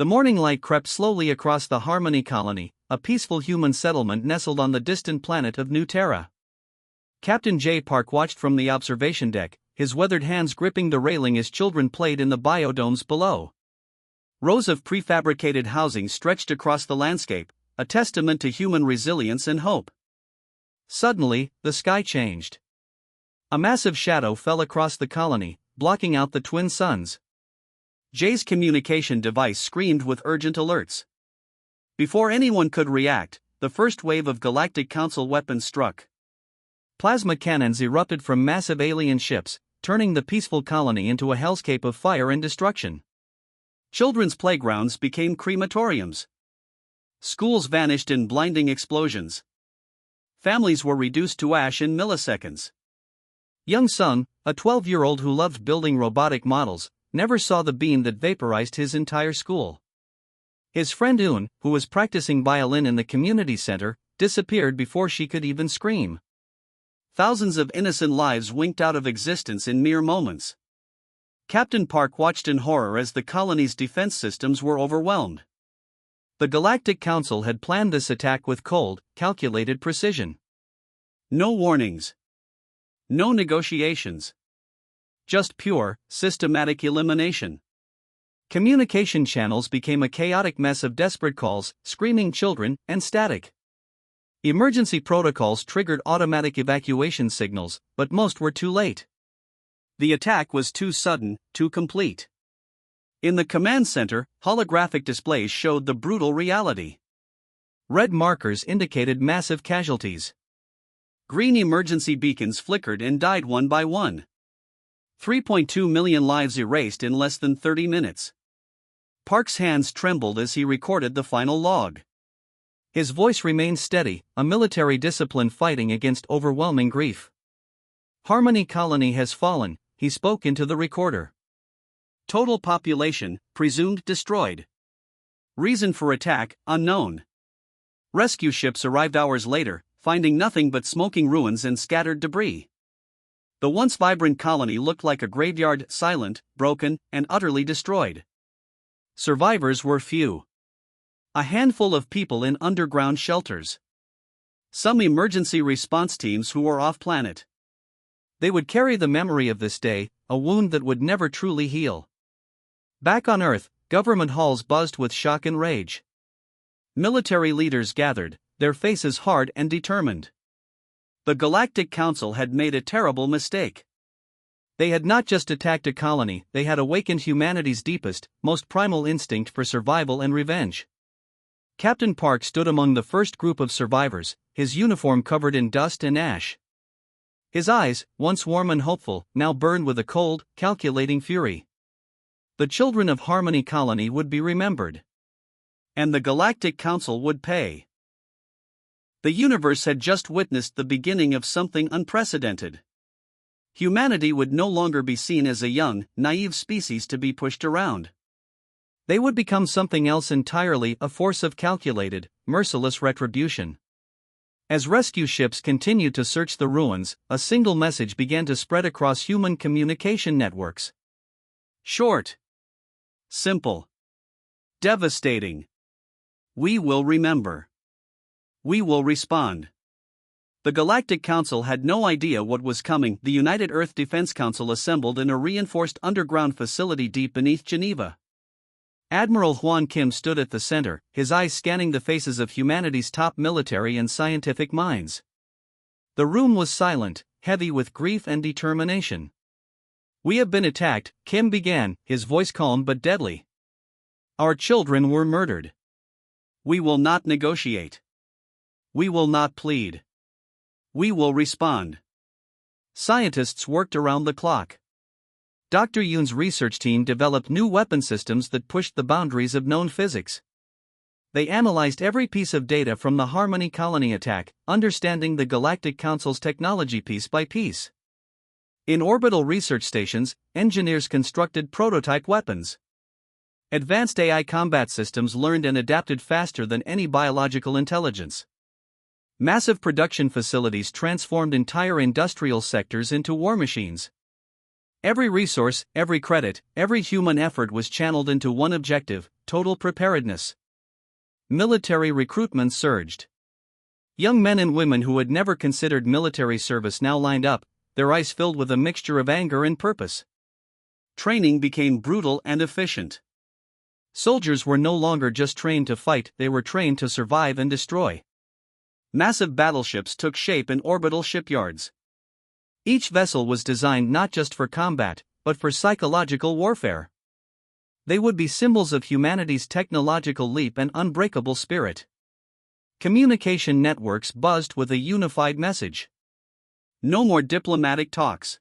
The morning light crept slowly across the Harmony colony, a peaceful human settlement nestled on the distant planet of New Terra. Captain J. Park watched from the observation deck, his weathered hands gripping the railing as children played in the biodomes below. Rows of prefabricated housing stretched across the landscape, a testament to human resilience and hope. Suddenly, the sky changed. A massive shadow fell across the colony, blocking out the twin suns. Jay's communication device screamed with urgent alerts. Before anyone could react, the first wave of Galactic Council weapons struck. Plasma cannons erupted from massive alien ships, turning the peaceful colony into a hellscape of fire and destruction. Children's playgrounds became crematoriums. Schools vanished in blinding explosions. Families were reduced to ash in milliseconds. Young Sung, a 12-year-old who loved building robotic models, never saw the beam that vaporized his entire school. His friend Un, who was practicing violin in the community center, disappeared before she could even scream. Thousands of innocent lives winked out of existence in mere moments. Captain Park watched in horror as the colony's defense systems were overwhelmed. The Galactic Council had planned this attack with cold, calculated precision. No warnings. No negotiations. Just pure, systematic elimination. Communication channels became a chaotic mess of desperate calls, screaming children, and static. Emergency protocols triggered automatic evacuation signals, but most were too late. The attack was too sudden, too complete. In the command center, holographic displays showed the brutal reality. Red markers indicated massive casualties. Green emergency beacons flickered and died one by one. 3.2 million lives erased in less than 30 minutes. Park's hands trembled as he recorded the final log. His voice remained steady, a military discipline fighting against overwhelming grief. Harmony colony has fallen, he spoke into the recorder. Total population, presumed destroyed. Reason for attack, unknown. Rescue ships arrived hours later, finding nothing but smoking ruins and scattered debris. The once vibrant colony looked like a graveyard, silent, broken, and utterly destroyed. Survivors were few. A handful of people in underground shelters. Some emergency response teams who were off-planet. They would carry the memory of this day, a wound that would never truly heal. Back on Earth, government halls buzzed with shock and rage. Military leaders gathered, their faces hard and determined. The Galactic Council had made a terrible mistake. They had not just attacked a colony, they had awakened humanity's deepest, most primal instinct for survival and revenge. Captain Park stood among the first group of survivors, his uniform covered in dust and ash. His eyes, once warm and hopeful, now burned with a cold, calculating fury. The children of Harmony Colony would be remembered. And the Galactic Council would pay. The universe had just witnessed the beginning of something unprecedented. Humanity would no longer be seen as a young, naive species to be pushed around. They would become something else entirely, a force of calculated, merciless retribution. As rescue ships continued to search the ruins, a single message began to spread across human communication networks. Short. Simple. Devastating. We will remember. We will respond. The Galactic Council had no idea what was coming. The United Earth Defense Council assembled in a reinforced underground facility deep beneath Geneva. Admiral Juan Kim stood at the center, his eyes scanning the faces of humanity's top military and scientific minds. The room was silent, heavy with grief and determination. "We have been attacked," Kim began, his voice calm but deadly. "Our children were murdered. We will not negotiate. We will not plead. We will respond." Scientists worked around the clock. Dr. Yoon's research team developed new weapon systems that pushed the boundaries of known physics. They analyzed every piece of data from the Harmony Colony attack, understanding the Galactic Council's technology piece by piece. In orbital research stations, engineers constructed prototype weapons. Advanced AI combat systems learned and adapted faster than any biological intelligence. Massive production facilities transformed entire industrial sectors into war machines. Every resource, every credit, every human effort was channeled into one objective: total preparedness. Military recruitment surged. Young men and women who had never considered military service now lined up, their eyes filled with a mixture of anger and purpose. Training became brutal and efficient. Soldiers were no longer just trained to fight, they were trained to survive and destroy. Massive battleships took shape in orbital shipyards. Each vessel was designed not just for combat, but for psychological warfare. They would be symbols of humanity's technological leap and unbreakable spirit. Communication networks buzzed with a unified message. No more diplomatic talks.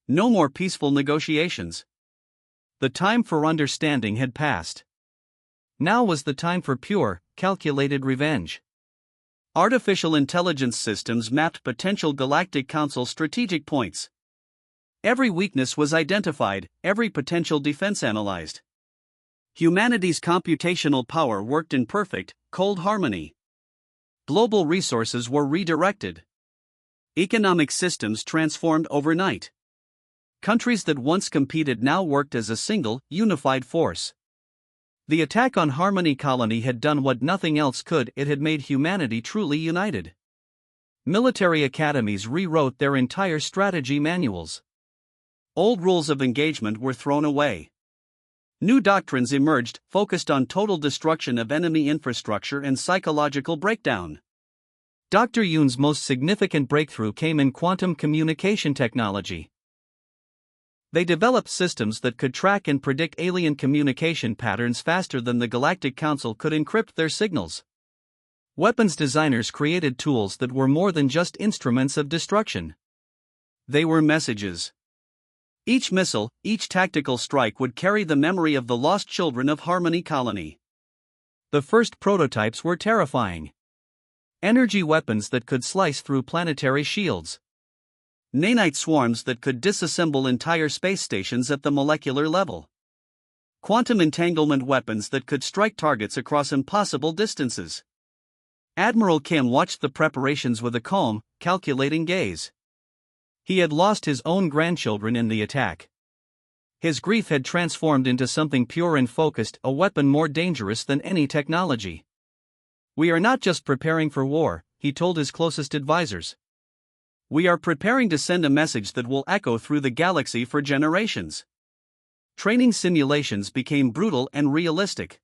No more peaceful negotiations. The time for understanding had passed. Now was the time for pure, calculated revenge. Artificial intelligence systems mapped potential Galactic Council strategic points. Every weakness was identified, every potential defense analyzed. Humanity's computational power worked in perfect, cold harmony. Global resources were redirected. Economic systems transformed overnight. Countries that once competed now worked as a single, unified force. The attack on Harmony Colony had done what nothing else could, it had made humanity truly united. Military academies rewrote their entire strategy manuals. Old rules of engagement were thrown away. New doctrines emerged, focused on total destruction of enemy infrastructure and psychological breakdown. Dr. Yoon's most significant breakthrough came in quantum communication technology. They developed systems that could track and predict alien communication patterns faster than the Galactic Council could encrypt their signals. Weapons designers created tools that were more than just instruments of destruction. They were messages. Each missile, each tactical strike would carry the memory of the lost children of Harmony Colony. The first prototypes were terrifying. Energy weapons that could slice through planetary shields. Nanite swarms that could disassemble entire space stations at the molecular level. Quantum entanglement weapons that could strike targets across impossible distances. Admiral Kim watched the preparations with a calm, calculating gaze. He had lost his own grandchildren in the attack. His grief had transformed into something pure and focused, a weapon more dangerous than any technology. "We are not just preparing for war," he told his closest advisors. "We are preparing to send a message that will echo through the galaxy for generations." Training simulations became brutal and realistic.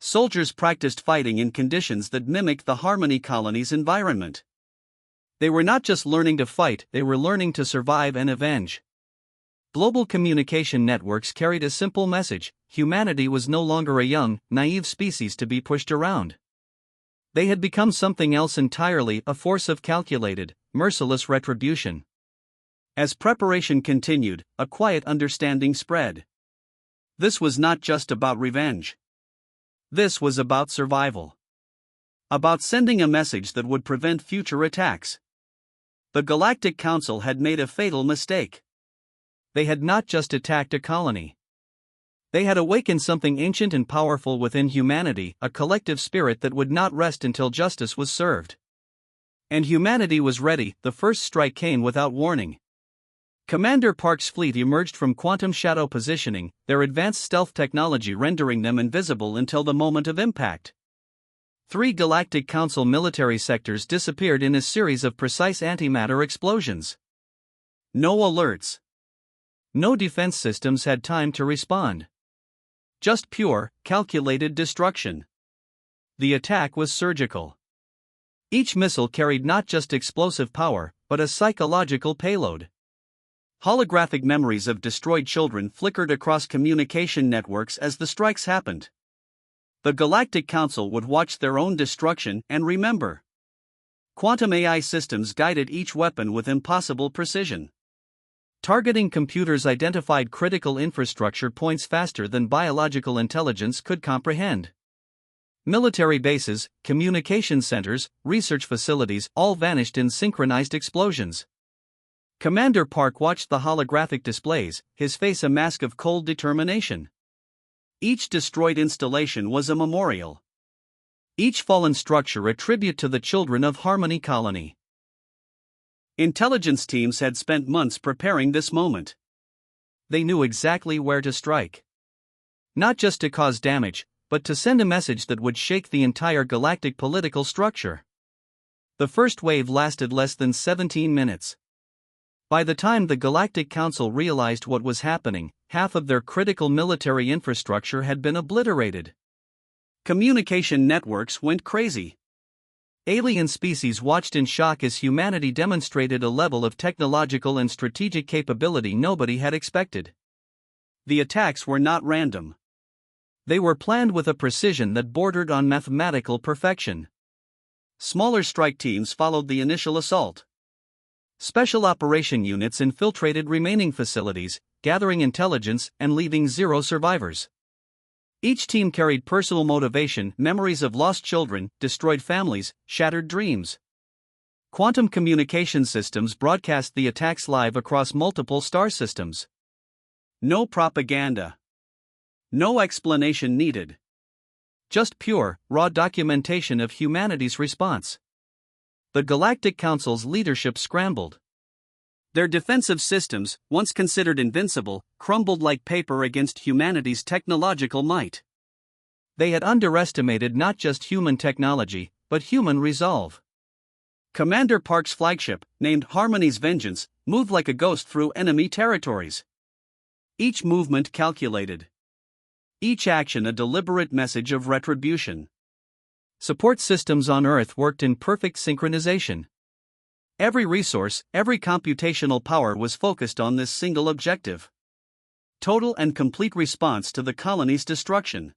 Soldiers practiced fighting in conditions that mimicked the Harmony Colony's environment. They were not just learning to fight, they were learning to survive and avenge. Global communication networks carried a simple message: humanity was no longer a young, naive species to be pushed around. They had become something else entirely, a force of calculated, merciless retribution. As preparation continued, a quiet understanding spread. This was not just about revenge. This was about survival. About sending a message that would prevent future attacks. The Galactic Council had made a fatal mistake. They had not just attacked a colony. They had awakened something ancient and powerful within humanity, a collective spirit that would not rest until justice was served. And humanity was ready. The first strike came without warning. Commander Park's fleet emerged from quantum shadow positioning, their advanced stealth technology rendering them invisible until the moment of impact. 3 Galactic Council military sectors disappeared in a series of precise antimatter explosions. No alerts. No defense systems had time to respond. Just pure, calculated destruction. The attack was surgical. Each missile carried not just explosive power, but a psychological payload. Holographic memories of destroyed children flickered across communication networks as the strikes happened. The Galactic Council would watch their own destruction and remember. Quantum AI systems guided each weapon with impossible precision. Targeting computers identified critical infrastructure points faster than biological intelligence could comprehend. Military bases, communication centers, research facilities all vanished in synchronized explosions. Commander Park watched the holographic displays, his face a mask of cold determination. Each destroyed installation was a memorial. Each fallen structure a tribute to the children of Harmony Colony. Intelligence teams had spent months preparing this moment. They knew exactly where to strike. Not just to cause damage, but to send a message that would shake the entire galactic political structure. The first wave lasted less than 17 minutes. By the time the Galactic Council realized what was happening, half of their critical military infrastructure had been obliterated. Communication networks went crazy. Alien species watched in shock as humanity demonstrated a level of technological and strategic capability nobody had expected. The attacks were not random. They were planned with a precision that bordered on mathematical perfection. Smaller strike teams followed the initial assault. Special operation units infiltrated remaining facilities, gathering intelligence and leaving 0 survivors. Each team carried personal motivation, memories of lost children, destroyed families, shattered dreams. Quantum communication systems broadcast the attacks live across multiple star systems. No propaganda. No explanation needed. Just pure, raw documentation of humanity's response. The Galactic Council's leadership scrambled. Their defensive systems, once considered invincible, crumbled like paper against humanity's technological might. They had underestimated not just human technology, but human resolve. Commander Park's flagship, named Harmony's Vengeance, moved like a ghost through enemy territories. Each movement calculated. Each action a deliberate message of retribution. Support systems on Earth worked in perfect synchronization. Every resource, every computational power was focused on this single objective. Total and complete response to the colony's destruction.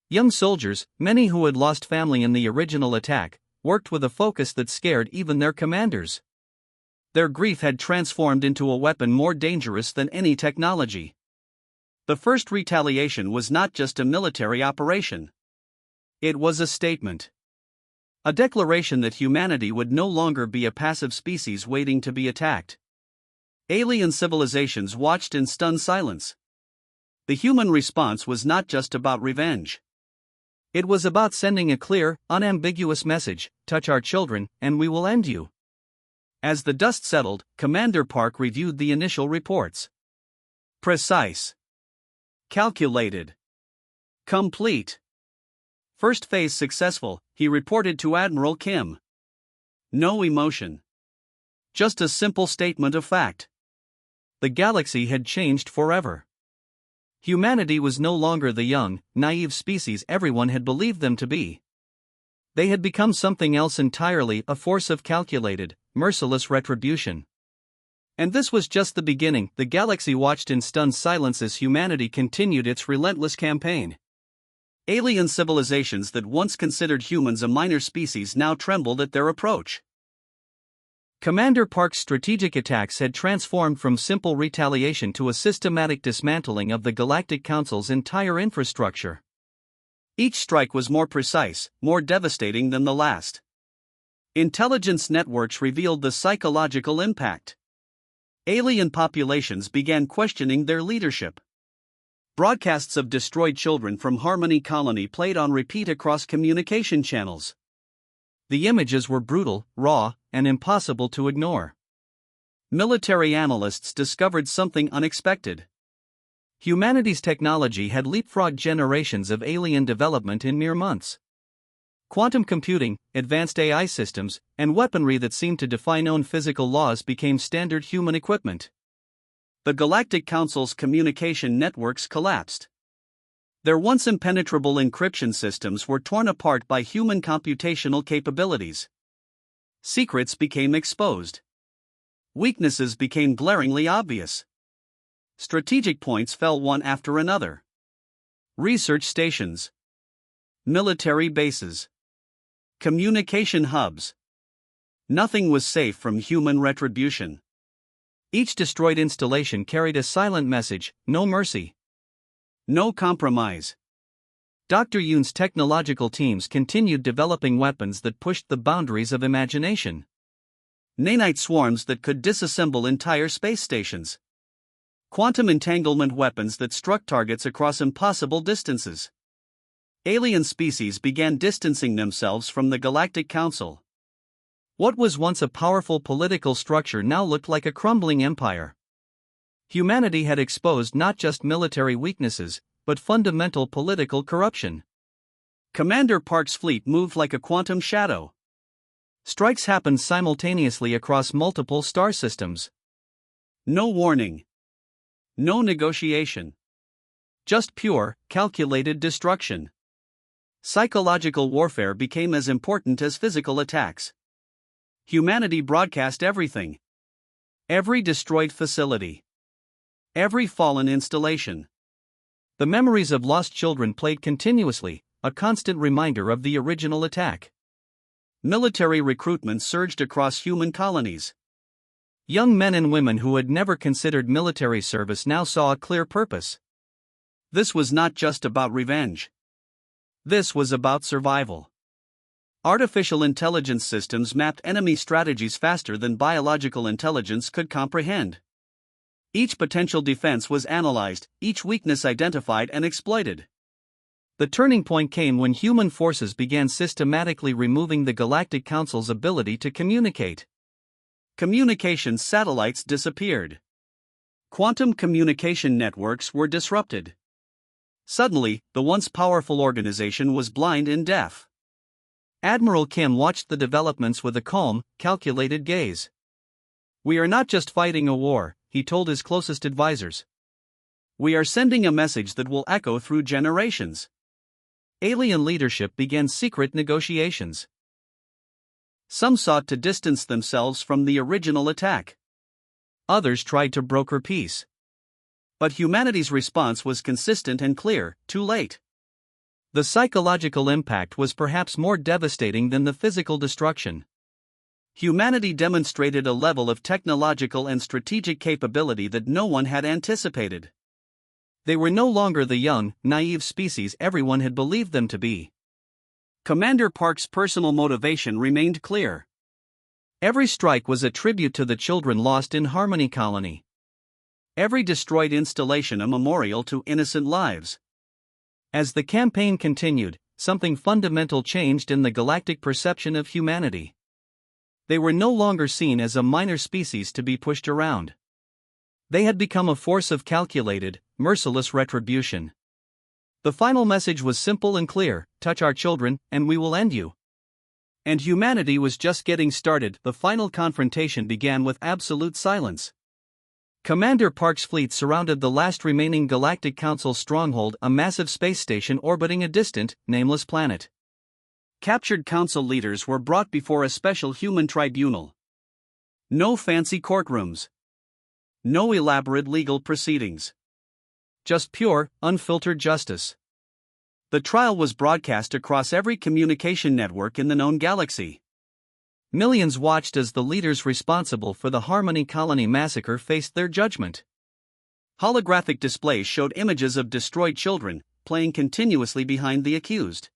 Young soldiers, many who had lost family in the original attack, worked with a focus that scared even their commanders. Their grief had transformed into a weapon more dangerous than any technology. The first retaliation was not just a military operation. It was a statement. A declaration that humanity would no longer be a passive species waiting to be attacked. Alien civilizations watched in stunned silence. The human response was not just about revenge. It was about sending a clear, unambiguous message: touch our children, and we will end you. As the dust settled, Commander Park reviewed the initial reports. Precise. Calculated. Complete. First phase successful, he reported to Admiral Kim. No emotion. Just a simple statement of fact. The galaxy had changed forever. Humanity was no longer the young, naive species everyone had believed them to be. They had become something else entirely, a force of calculated, merciless retribution. And this was just the beginning. The galaxy watched in stunned silence as humanity continued its relentless campaign. Alien civilizations that once considered humans a minor species now trembled at their approach. Commander Park's strategic attacks had transformed from simple retaliation to a systematic dismantling of the Galactic Council's entire infrastructure. Each strike was more precise, more devastating than the last. Intelligence networks revealed the psychological impact. Alien populations began questioning their leadership. Broadcasts of destroyed children from Harmony Colony played on repeat across communication channels. The images were brutal, raw, and impossible to ignore. Military analysts discovered something unexpected. Humanity's technology had leapfrogged generations of alien development in mere months. Quantum computing, advanced AI systems, and weaponry that seemed to defy known physical laws became standard human equipment. The Galactic Council's communication networks collapsed. Their once impenetrable encryption systems were torn apart by human computational capabilities. Secrets became exposed. Weaknesses became glaringly obvious. Strategic points fell one after another. Research stations. Military bases. Communication hubs. Nothing was safe from human retribution. Each destroyed installation carried a silent message: no mercy. No compromise. Dr. Yoon's technological teams continued developing weapons that pushed the boundaries of imagination. Nanite swarms that could disassemble entire space stations. Quantum entanglement weapons that struck targets across impossible distances. Alien species began distancing themselves from the Galactic Council. What was once a powerful political structure now looked like a crumbling empire. Humanity had exposed not just military weaknesses, but fundamental political corruption. Commander Park's fleet moved like a quantum shadow. Strikes happened simultaneously across multiple star systems. No warning. No negotiation. Just pure, calculated destruction. Psychological warfare became as important as physical attacks. Humanity broadcast everything. Every destroyed facility. Every fallen installation. The memories of lost children played continuously, a constant reminder of the original attack. Military recruitment surged across human colonies. Young men and women who had never considered military service now saw a clear purpose. This was not just about revenge. This was about survival. Artificial intelligence systems mapped enemy strategies faster than biological intelligence could comprehend. Each potential defense was analyzed, each weakness identified and exploited. The turning point came when human forces began systematically removing the Galactic Council's ability to communicate. Communication satellites disappeared. Quantum communication networks were disrupted. Suddenly, the once powerful organization was blind and deaf. Admiral Kim watched the developments with a calm, calculated gaze. "We are not just fighting a war," he told his closest advisors. "We are sending a message that will echo through generations." Alien leadership began secret negotiations. Some sought to distance themselves from the original attack. Others tried to broker peace. But humanity's response was consistent and clear: too late. The psychological impact was perhaps more devastating than the physical destruction. Humanity demonstrated a level of technological and strategic capability that no one had anticipated. They were no longer the young, naive species everyone had believed them to be. Commander Park's personal motivation remained clear. Every strike was a tribute to the children lost in Harmony Colony. Every destroyed installation a memorial to innocent lives. As the campaign continued, something fundamental changed in the galactic perception of humanity. They were no longer seen as a minor species to be pushed around. They had become a force of calculated, merciless retribution. The final message was simple and clear: touch our children, and we will end you. And humanity was just getting started. The final confrontation began with absolute silence. Commander Park's fleet surrounded the last remaining Galactic Council stronghold, a massive space station orbiting a distant, nameless planet. Captured council leaders were brought before a special human tribunal. No fancy courtrooms. No elaborate legal proceedings. Just pure, unfiltered justice. The trial was broadcast across every communication network in the known galaxy. Millions watched as the leaders responsible for the Harmony Colony massacre faced their judgment. Holographic displays showed images of destroyed children, playing continuously behind the accused.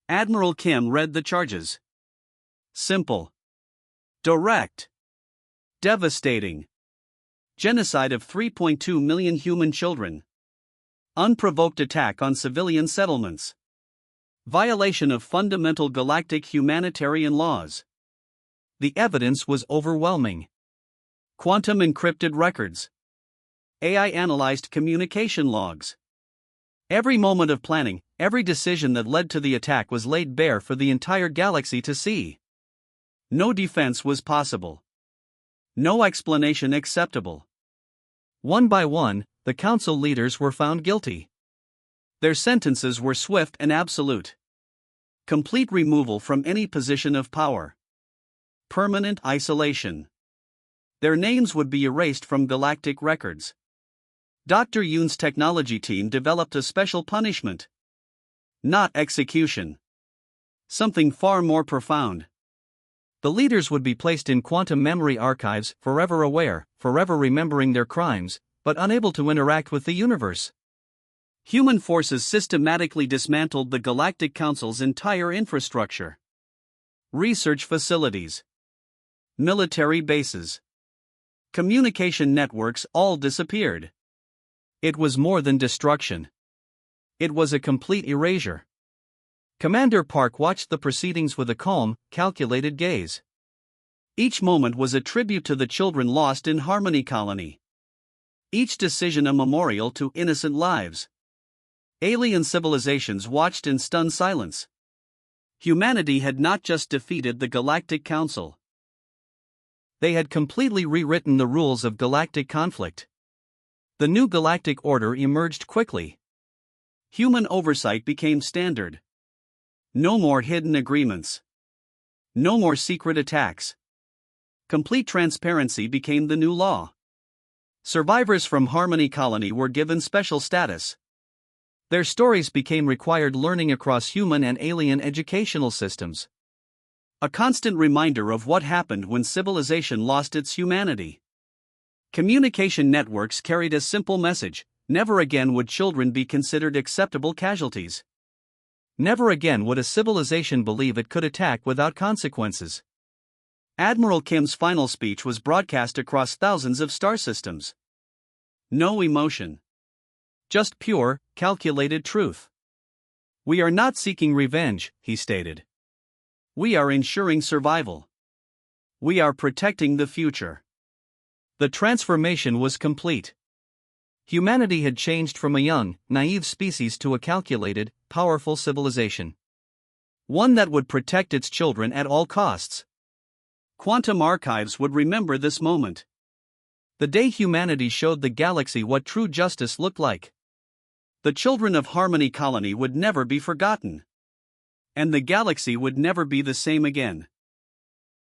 Admiral Kim read the charges. Simple. Direct. Devastating. Genocide of 3.2 million human children. Unprovoked attack on civilian settlements. Violation of fundamental galactic humanitarian laws. The evidence was overwhelming. Quantum encrypted records. AI analyzed communication logs. Every moment of planning, every decision that led to the attack was laid bare for the entire galaxy to see. No defense was possible. No explanation acceptable. One by one, the council leaders were found guilty. Their sentences were swift and absolute. Complete removal from any position of power. Permanent isolation. Their names would be erased from galactic records. Dr. Yoon's technology team developed a special punishment. Not execution. Something far more profound. The leaders would be placed in quantum memory archives, forever aware, forever remembering their crimes, but unable to interact with the universe. Human forces systematically dismantled the Galactic Council's entire infrastructure. Research facilities. Military bases. Communication networks all disappeared. It was more than destruction. It was a complete erasure. Commander Park watched the proceedings with a calm, calculated gaze. Each moment was a tribute to the children lost in Harmony Colony. Each decision a memorial to innocent lives. Alien civilizations watched in stunned silence. Humanity had not just defeated the Galactic Council. They had completely rewritten the rules of galactic conflict. The new galactic order emerged quickly. Human oversight became standard. No more hidden agreements. No more secret attacks. Complete transparency became the new law. Survivors from Harmony Colony were given special status. Their stories became required learning across human and alien educational systems. A constant reminder of what happened when civilization lost its humanity. Communication networks carried a simple message: never again would children be considered acceptable casualties. Never again would a civilization believe it could attack without consequences. Admiral Kim's final speech was broadcast across thousands of star systems. No emotion. Just pure, calculated truth. "We are not seeking revenge," he stated. "We are ensuring survival. We are protecting the future." The transformation was complete. Humanity had changed from a young, naive species to a calculated, powerful civilization. One that would protect its children at all costs. Quantum archives would remember this moment. The day humanity showed the galaxy what true justice looked like. The children of Harmony Colony would never be forgotten. And the galaxy would never be the same again.